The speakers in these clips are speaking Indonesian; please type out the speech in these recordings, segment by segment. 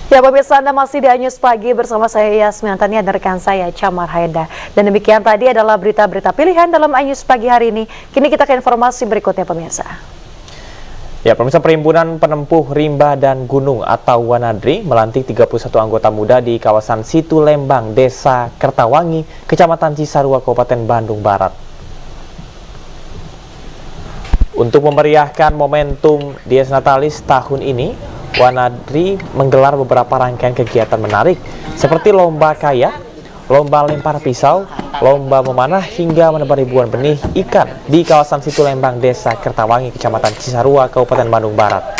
Ya, pemirsa, Anda masih di Anyus Pagi bersama saya Yasmin Antania dan rekan saya Camar Haida. Dan demikian tadi adalah berita-berita pilihan dalam Anyus Pagi hari ini. Kini kita ke informasi berikutnya, pemirsa. Ya, pemirsa, Perhimpunan Penempuh Rimba dan Gunung atau Wanadri melantik 31 anggota muda di kawasan Situ Lembang, Desa Kertawangi, Kecamatan Cisarua, Kabupaten Bandung Barat. Untuk memeriahkan momentum Dies Natalis tahun ini, Wanadri menggelar beberapa rangkaian kegiatan menarik seperti lomba kayak, lomba lempar pisau, lomba memanah hingga menebar ribuan benih ikan di kawasan Situ Lembang, Desa Kertawangi, Kecamatan Cisarua, Kabupaten Bandung Barat.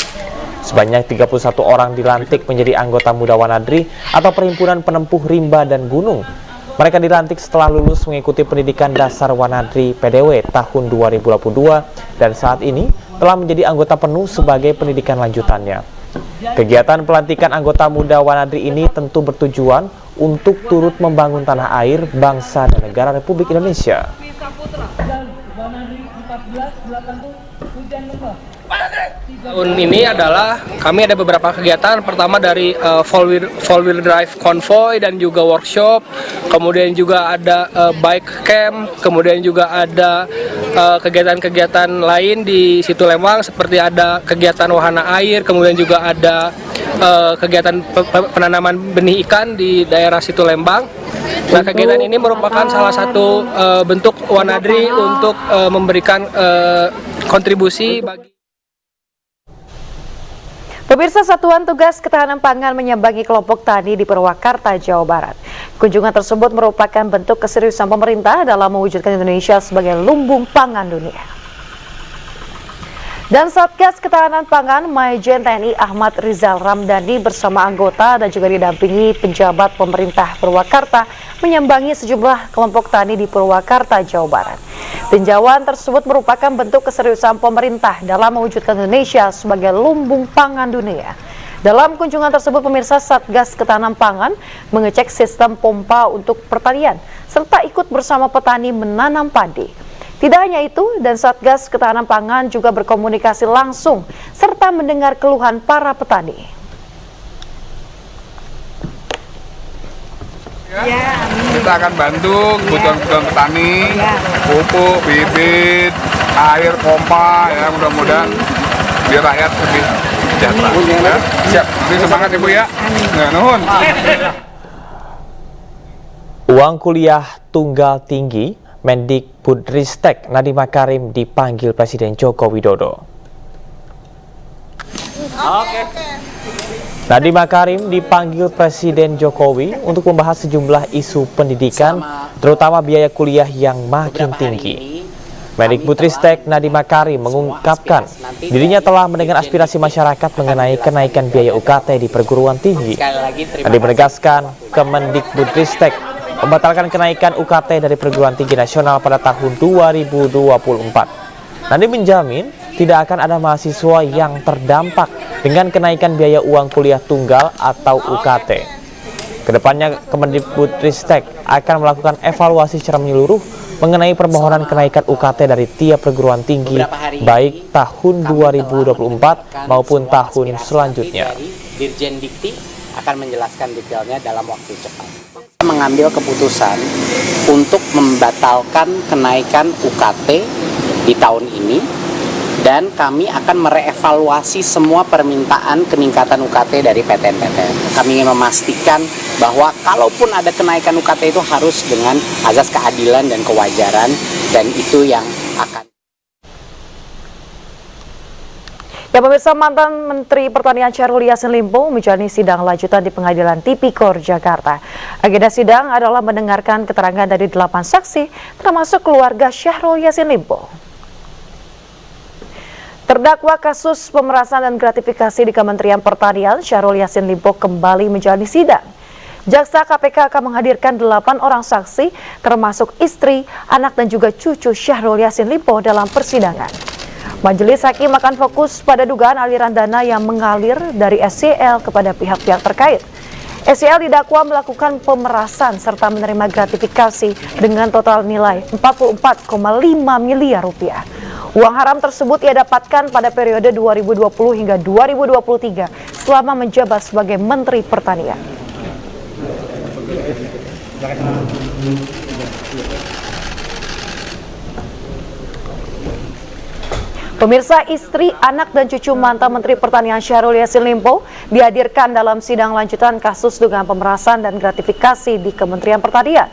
Sebanyak 31 orang dilantik menjadi anggota muda Wanadri atau Perhimpunan Penempuh Rimba dan Gunung. Mereka dilantik setelah lulus mengikuti pendidikan dasar Wanadri PDW tahun 2022 dan saat ini telah menjadi anggota penuh sebagai pendidikan lanjutannya. Kegiatan pelantikan anggota muda Wanadri ini tentu bertujuan untuk turut membangun tanah air, bangsa, dan negara Republik Indonesia. Tahun ini adalah kami ada beberapa kegiatan. Pertama dari four wheel drive konvoy dan juga workshop. Kemudian juga ada bike camp. Kemudian juga ada kegiatan-kegiatan lain di Situ Lembang seperti ada kegiatan wahana air. Kemudian juga ada kegiatan penanaman benih ikan di daerah Situ Lembang. Nah, kegiatan ini merupakan salah satu bentuk Wanadri untuk memberikan kontribusi bagi. Pemirsa, Satuan Tugas Ketahanan Pangan menyambangi kelompok tani di Purwakarta, Jawa Barat. Kunjungan tersebut merupakan bentuk keseriusan pemerintah dalam mewujudkan Indonesia sebagai lumbung pangan dunia. Dan Satgas Ketahanan Pangan Majen TNI Ahmad Rizal Ramdhani bersama anggota dan juga didampingi pejabat pemerintah Purwakarta menyambangi sejumlah kelompok tani di Purwakarta, Jawa Barat. Tinjauan tersebut merupakan bentuk keseriusan pemerintah dalam mewujudkan Indonesia sebagai lumbung pangan dunia. Dalam kunjungan tersebut, pemirsa, Satgas Ketahanan Pangan mengecek sistem pompa untuk pertanian serta ikut bersama petani menanam padi. Tidak hanya itu, dan Satgas Ketahanan Pangan juga berkomunikasi langsung serta mendengar keluhan para petani. Kita akan bantu kebutuhan petani, pupuk, bibit, air, pompa, ya mudah-mudahan biar rakyat lebih sejahtera. Ya. Siap, nanti semangat Ibu ya. Ya, nuhun. Uang kuliah tunggal tinggi, Mendikbudristek Nadiem Makarim dipanggil Presiden Joko Widodo. Nadiem Makarim dipanggil Presiden Jokowi untuk membahas sejumlah isu pendidikan, terutama biaya kuliah yang makin tinggi. Mendikbudristek Nadiem Makarim mengungkapkan dirinya telah mendengar aspirasi masyarakat mengenai kenaikan biaya UKT di perguruan tinggi. Nadiem menegaskan Kemendikbudristek membatalkan kenaikan UKT dari perguruan tinggi nasional pada tahun 2024. Nadiem menjamin tidak akan ada mahasiswa yang terdampak dengan kenaikan biaya uang kuliah tunggal atau UKT. Kedepannya Kemendikbudristek akan melakukan evaluasi secara menyeluruh mengenai permohonan kenaikan UKT dari tiap perguruan tinggi baik tahun 2024 maupun tahun selanjutnya. Dirjen Dikti akan menjelaskan detailnya dalam waktu cepat. Mengambil keputusan untuk membatalkan kenaikan UKT di tahun ini dan kami akan merevaluasi semua permintaan peningkatan UKT dari PTN-PTN. Kami ingin memastikan bahwa kalaupun ada kenaikan UKT itu harus dengan azas keadilan dan kewajaran, dan itu yang akan. Ya, pemirsa, mantan Menteri Pertanian Syahrul Yassin Limpo menjalani sidang lanjutan di Pengadilan Tipikor Jakarta. Agenda sidang adalah mendengarkan keterangan dari 8 saksi, termasuk keluarga Syahrul Yassin Limpo. Terdakwa kasus pemerasan dan gratifikasi di Kementerian Pertanian, Syahrul Yassin Limpo kembali menjalani sidang. Jaksa KPK akan menghadirkan 8 orang saksi, termasuk istri, anak, dan juga cucu Syahrul Yassin Limpo dalam persidangan. Majelis Hakim akan fokus pada dugaan aliran dana yang mengalir dari SCL kepada pihak-pihak terkait. SCL didakwa melakukan pemerasan serta menerima gratifikasi dengan total nilai 44,5 miliar rupiah. Uang haram tersebut ia dapatkan pada periode 2020 hingga 2023 selama menjabat sebagai Menteri Pertanian. Pemirsa, istri, anak, dan cucu mantan Menteri Pertanian Syahrul Yassin Limpo dihadirkan dalam sidang lanjutan kasus dugaan pemerasan dan gratifikasi di Kementerian Pertanian.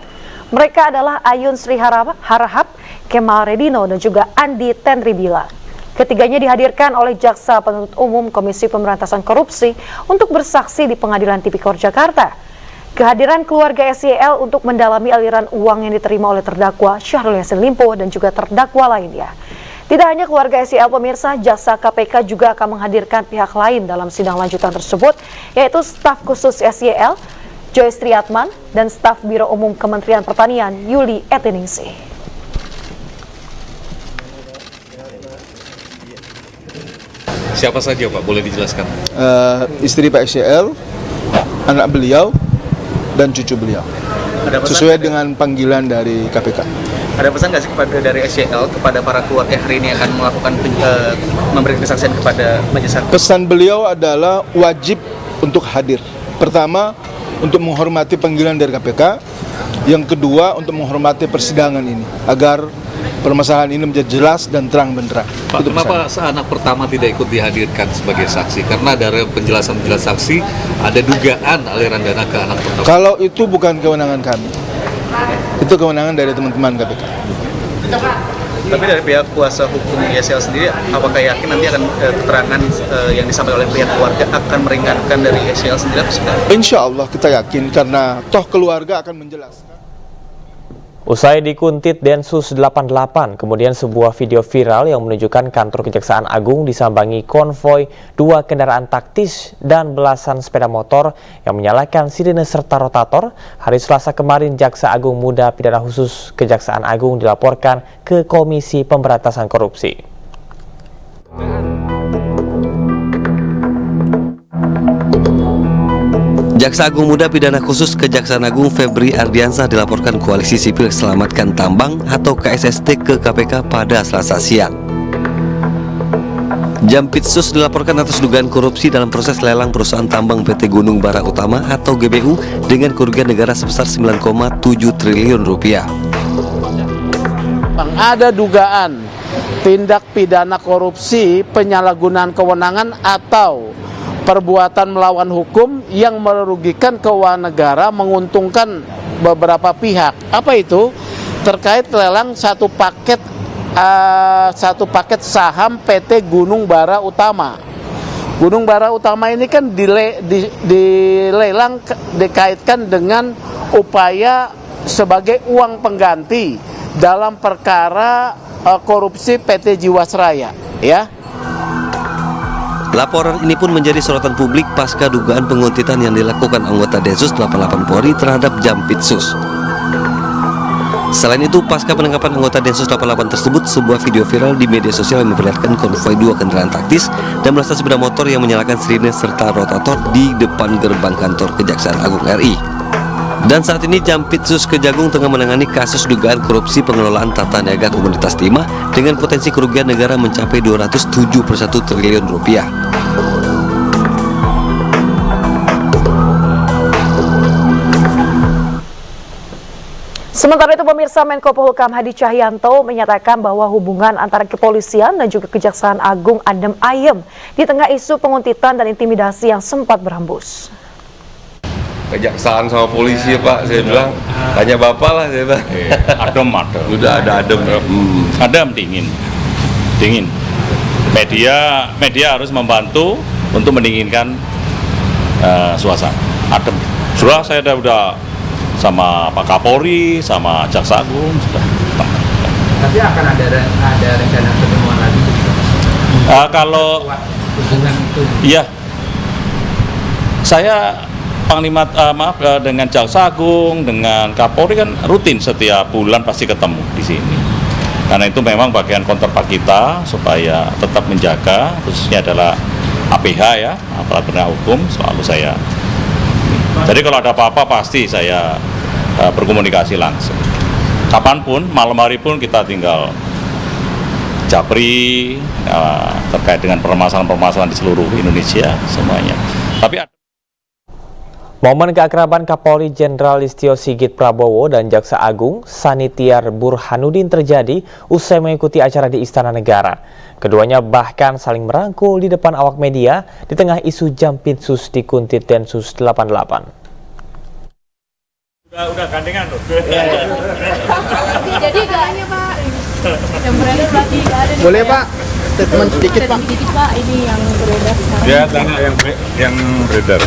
Mereka adalah Ayun Sri Harahap, Kemal Redino, dan juga Andi Tenribila. Ketiganya dihadirkan oleh Jaksa Penuntut Umum Komisi Pemberantasan Korupsi untuk bersaksi di Pengadilan Tipikor Jakarta. Kehadiran keluarga SYL untuk mendalami aliran uang yang diterima oleh terdakwa Syahrul Yassin Limpo dan juga terdakwa lainnya. Tidak hanya keluarga SYL, pemirsa, Jaksa KPK juga akan menghadirkan pihak lain dalam sidang lanjutan tersebut, yaitu staf khusus SYL, Joyce Triatman, dan staf Biro Umum Kementerian Pertanian, Yuli Etiningsih. Siapa saja Pak, boleh dijelaskan? Istri Pak SYL, anak beliau, dan cucu beliau. Sesuai dengan panggilan dari KPK. Ada pesan nggak sih dari SYL kepada para keluarga hari ini akan melakukan memberi kesaksian kepada majelis hakim? Pesan beliau adalah wajib untuk hadir. Pertama, untuk menghormati panggilan dari KPK. Yang kedua, untuk menghormati persidangan ini agar permasalahan ini menjadi jelas dan terang benderang. Pak, kenapa anak pertama tidak ikut dihadirkan sebagai saksi? Karena dari penjelasan saksi ada dugaan aliran dana ke anak pertama. Kalau itu bukan kewenangan kami, itu kewenangan dari teman-teman KPK. Tapi dari pihak kuasa hukum SYL sendiri, apakah yakin nanti akan keterangan yang disampaikan oleh pihak keluarga akan meringankan dari SYL sendiri? Insya Allah kita yakin karena toh keluarga akan menjelaskan. Usai dikuntit Densus 88, kemudian sebuah video viral yang menunjukkan kantor Kejaksaan Agung disambangi konvoi 2 kendaraan taktis dan belasan sepeda motor yang menyalakan sirine serta rotator. Hari Selasa kemarin, Jaksa Agung Muda Pidana Khusus Kejaksaan Agung dilaporkan ke Komisi Pemberantasan Korupsi. Jaksa Agung Muda Pidana Khusus Kejaksaan Agung Febri Ardiansah dilaporkan Koalisi Sipil Selamatkan Tambang atau KSST ke KPK pada Selasa siang. Jampitsus dilaporkan atas dugaan korupsi dalam proses lelang perusahaan tambang PT Gunung Bara Utama atau GBU dengan kerugian negara sebesar 9,7 triliun rupiah. Ada dugaan tindak pidana korupsi, penyalahgunaan kewenangan atau perbuatan melawan hukum yang merugikan keuangan negara, menguntungkan beberapa pihak. Apa itu? Terkait lelang satu paket saham PT Gunung Bara Utama. Gunung Bara Utama ini kan dilelang dikaitkan dengan upaya sebagai uang pengganti dalam perkara korupsi PT Jiwasraya, ya. Laporan ini pun menjadi sorotan publik pasca dugaan penguntitan yang dilakukan anggota Densus 88 Polri terhadap Jampitsus. Selain itu, pasca penangkapan anggota Densus 88 tersebut, sebuah video viral di media sosial yang memperlihatkan konvoi 2 kendaraan taktis dan belasan sepeda motor yang menyalakan sirine serta rotator di depan gerbang kantor Kejaksaan Agung RI. Dan saat ini Jampitsus Kejagung tengah menangani kasus dugaan korupsi pengelolaan tata niaga Komunitas Timah dengan potensi kerugian negara mencapai 271 triliun rupiah. Sementara itu, pemirsa, Menko Polhukam Hadi Cahyanto menyatakan bahwa hubungan antara kepolisian dan juga Kejaksaan Agung adem ayem di tengah isu penguntitan dan intimidasi yang sempat berhembus. Kejaksaan sama polisi ya Pak, saya bilang tanya Bapak lah, saya bilang. Adem. Udah ada adem. Adem, dingin. Media harus membantu untuk mendinginkan suasana. Adem. Sudah saya udah sama Pak Kapolri, sama Jaksa Agung sudah. Tapi akan ada rencana pertemuan lagi. Kalau iya, saya Panglima dengan Jaksa Agung, dengan Kapolri kan rutin setiap bulan pasti ketemu di sini. Karena itu memang bagian counterpart kita supaya tetap menjaga, khususnya adalah APH ya, aparat penegak hukum, selalu saya. Jadi kalau ada apa-apa pasti saya berkomunikasi langsung. Kapanpun, malam hari pun kita tinggal japri terkait dengan permasalahan-permasalahan di seluruh Indonesia semuanya. Tapi Momen keakraban Kapolri Jenderal Listio Sigit Prabowo dan Jaksa Agung Sanitiar Burhanuddin terjadi usai mengikuti acara di Istana Negara. Keduanya bahkan saling merangkul di depan awak media di tengah isu Jampitsus dikuntit Densus 88. Udah gandengan loh. Jadi gak hanya Pak, yang beredar berarti gak ada. Boleh Pak, statement sedikit Pak. Sedikit Pak, ini yang beredar sekarang. Ya, tanya yang beredar.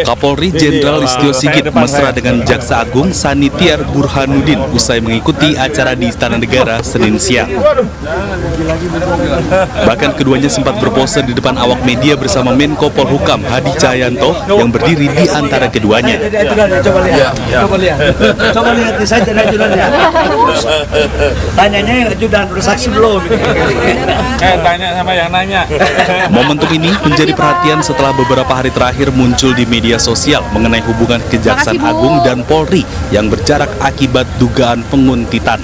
Kapolri Jenderal Listio Sigit mesra dengan Jaksa Agung Sanitiar Burhanuddin usai mengikuti acara di Istana Negara Senin siang. Bahkan keduanya sempat berpose di depan awak media bersama Menko Polhukam Hadi Cahyanto yang berdiri di antara keduanya. Coba lihat di saja ajudannya. Tanyanya ajudan bersaksi belum? Tanya sama yang nanya. Momentum ini menjadi perhatian setelah beberapa hari terakhir muncul di media sosial mengenai hubungan Kejaksaan Agung dan Polri yang berjarak akibat dugaan penguntitan.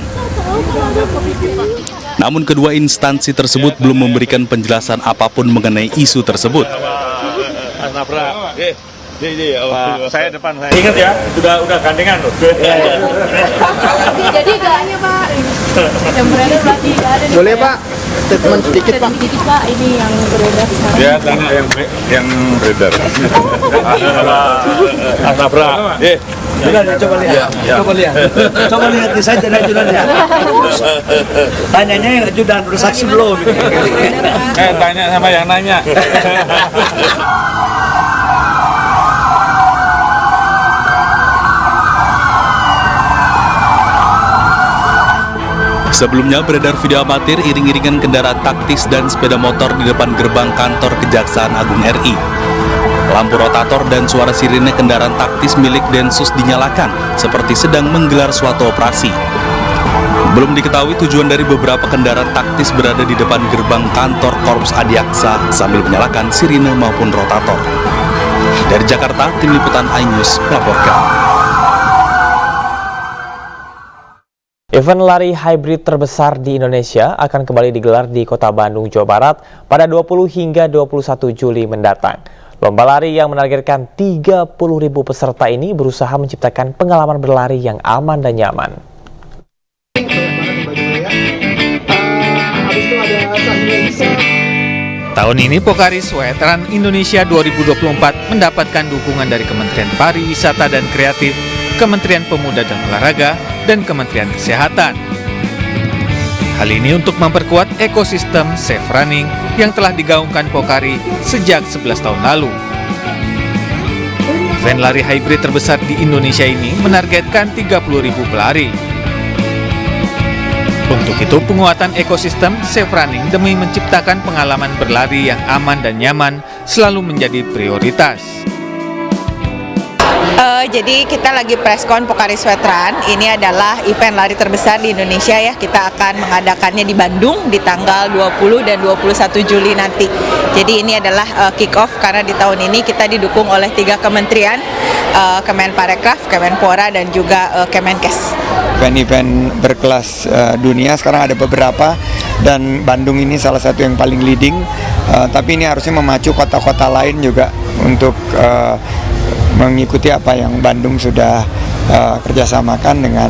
Namun kedua instansi tersebut belum memberikan penjelasan apapun mengenai isu tersebut. Saya depan saya. Ingat ya, udah gandengan loh. Jadi gak hanya Pak, yang beredar berarti gak ada. Boleh Pak, statement sedikit Pak. Sedikit Pak, ini yang beredar sekarang. Ya, tanya yang beredar. Coba lihat. Coba lihat di saja ajudannya. Tanyanya ajudan bersaksi belum? Tanya sama yang nanya. Sebelumnya beredar video amatir iring-iringan kendaraan taktis dan sepeda motor di depan gerbang kantor Kejaksaan Agung RI. Lampu rotator dan suara sirine kendaraan taktis milik Densus dinyalakan seperti sedang menggelar suatu operasi. Belum diketahui tujuan dari beberapa kendaraan taktis berada di depan gerbang kantor Korps Adiaksa sambil menyalakan sirine maupun rotator. Dari Jakarta, Tim Liputan iNews melaporkan. Event lari hybrid terbesar di Indonesia akan kembali digelar di Kota Bandung, Jawa Barat pada 20 hingga 21 Juli mendatang. Lomba lari yang menargetkan 30.000 peserta ini berusaha menciptakan pengalaman berlari yang aman dan nyaman. Tahun ini Pokari Sweat Run Indonesia 2024 mendapatkan dukungan dari Kementerian Pariwisata dan Kreatif, Kementerian Pemuda dan Olahraga, dan Kementerian Kesehatan. Hal ini untuk memperkuat ekosistem safe running yang telah digaungkan Pokari sejak 11 tahun lalu. Event lari hybrid terbesar di Indonesia ini menargetkan 30.000 pelari. Untuk itu, penguatan ekosistem safe running demi menciptakan pengalaman berlari yang aman dan nyaman selalu menjadi prioritas. Jadi kita lagi preskon Pokari Sweat Run. Ini adalah event lari terbesar di Indonesia ya. Kita akan mengadakannya di Bandung di tanggal 20 dan 21 Juli nanti. Jadi ini adalah kick off karena di tahun ini kita didukung oleh 3 kementerian, Kemenparekraf, Kemenpora dan juga Kemenkes. Event-event berkelas dunia sekarang ada beberapa dan Bandung ini salah satu yang paling leading. Tapi ini harusnya memacu kota-kota lain juga untuk mengikuti apa yang Bandung sudah kerjasamakan dengan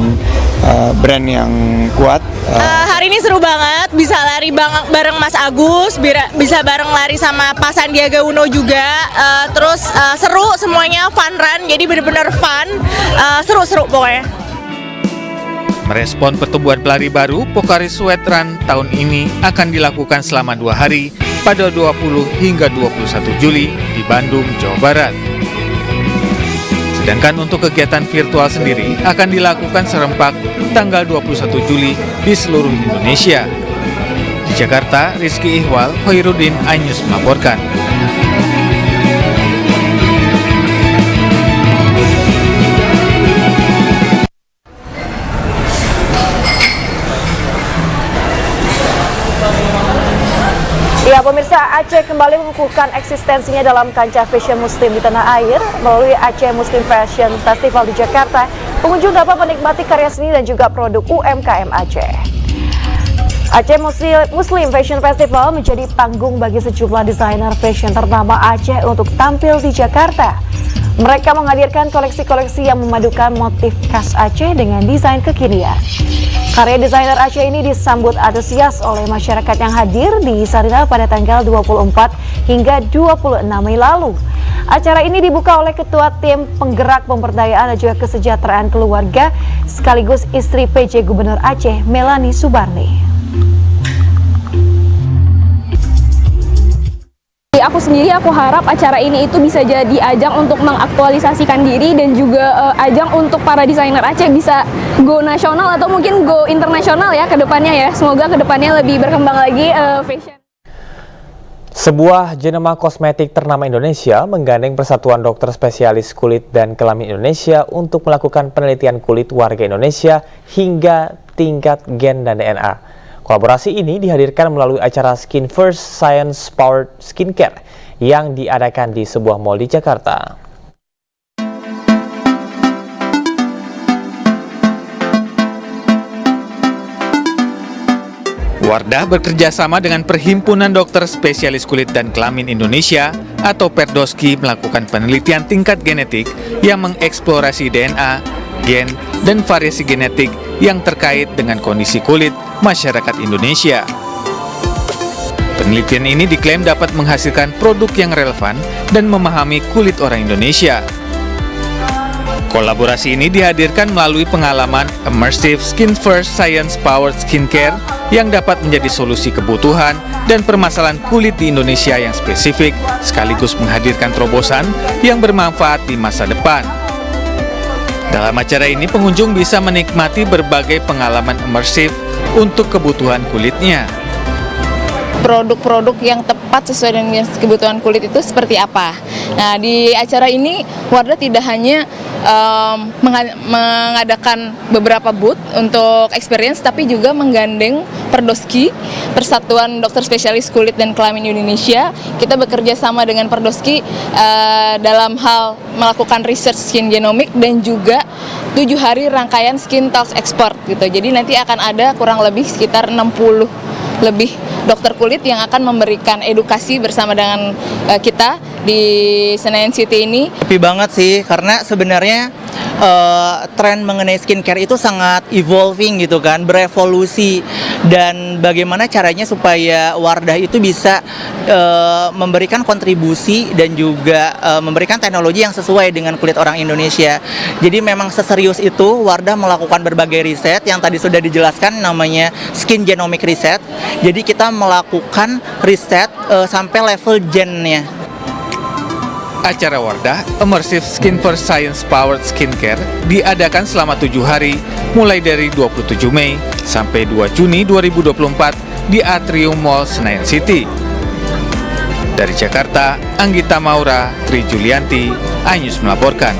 brand yang kuat. Hari ini seru banget, bisa lari bareng Mas Agus, bisa bareng lari sama Pak Sandiaga Uno juga. Terus seru semuanya, fun run, jadi benar-benar fun, seru-seru pokoknya. Merespon pertumbuhan pelari baru, Pokari Sweat Run tahun ini akan dilakukan selama 2 hari pada 20 hingga 21 Juli di Bandung, Jawa Barat. Sedangkan untuk kegiatan virtual sendiri akan dilakukan serempak tanggal 21 Juli di seluruh Indonesia. Di Jakarta, Rizky Ihwal, Hoirudin, iNews melaporkan. Ya, pemirsa, Aceh kembali mengukuhkan eksistensinya dalam kancah fashion muslim di tanah air melalui Aceh Muslim Fashion Festival di Jakarta. Pengunjung dapat menikmati karya seni dan juga produk UMKM Aceh. Aceh Muslim Fashion Festival menjadi panggung bagi sejumlah desainer fashion ternama Aceh untuk tampil di Jakarta. Mereka menghadirkan koleksi-koleksi yang memadukan motif khas Aceh dengan desain kekinian. Karya desainer Aceh ini disambut antusias oleh masyarakat yang hadir di Sarinah pada tanggal 24 hingga 26 Mei lalu. Acara ini dibuka oleh Ketua Tim Penggerak Pemberdayaan dan juga Kesejahteraan Keluarga sekaligus istri PJ Gubernur Aceh, Melanie Subarni. Aku sendiri, aku harap acara ini itu bisa jadi ajang untuk mengaktualisasikan diri dan juga ajang untuk para desainer Aceh bisa go nasional atau mungkin go internasional ya ke depannya ya. Semoga ke depannya lebih berkembang lagi fashion. Sebuah jenema kosmetik ternama Indonesia menggandeng Persatuan Dokter Spesialis Kulit dan Kelamin Indonesia untuk melakukan penelitian kulit warga Indonesia hingga tingkat gen dan DNA. Kolaborasi ini dihadirkan melalui acara Skin First Science Powered Skincare yang diadakan di sebuah mal di Jakarta. Wardah bekerja sama dengan Perhimpunan Dokter Spesialis Kulit dan Kelamin Indonesia atau Perdoski melakukan penelitian tingkat genetik yang mengeksplorasi DNA, gen, dan variasi genetik yang terkait dengan kondisi kulit masyarakat Indonesia. Penelitian ini diklaim dapat menghasilkan produk yang relevan dan memahami kulit orang Indonesia. Kolaborasi ini dihadirkan melalui pengalaman Immersive Skin First Science Powered Skincare yang dapat menjadi solusi kebutuhan dan permasalahan kulit di Indonesia yang spesifik sekaligus menghadirkan terobosan yang bermanfaat di masa depan. Dalam acara ini pengunjung bisa menikmati berbagai pengalaman imersif untuk kebutuhan kulitnya. Produk-produk yang tepat sesuai dengan kebutuhan kulit itu seperti apa. Nah, di acara ini Wardah tidak hanya mengadakan beberapa booth untuk experience, tapi juga menggandeng Perdoski, Persatuan Dokter Spesialis Kulit dan Kelamin Indonesia. Kita bekerja sama dengan Perdoski dalam hal melakukan research skin genomic dan juga 7 hari rangkaian Skin Talks Export gitu. Jadi nanti akan ada kurang lebih sekitar 60 lebih dokter kulit yang akan memberikan edukasi bersama dengan kita di Senayan City ini. Happy banget sih, karena sebenarnya tren mengenai skincare itu sangat evolving gitu kan, berevolusi, dan bagaimana caranya supaya Wardah itu bisa memberikan kontribusi dan juga memberikan teknologi yang sesuai dengan kulit orang Indonesia. Jadi memang seserius itu Wardah melakukan berbagai riset yang tadi sudah dijelaskan, namanya Skin Genomic Research. Jadi kita melakukan riset sampai level gennya. Acara Wardah Immersive Skin First Science Powered Skincare diadakan selama 7 hari mulai dari 27 Mei sampai 2 Juni 2024 di Atrium Mall Senayan City. Dari Jakarta, Anggita Maura, Tri Julianti, iNews melaporkan.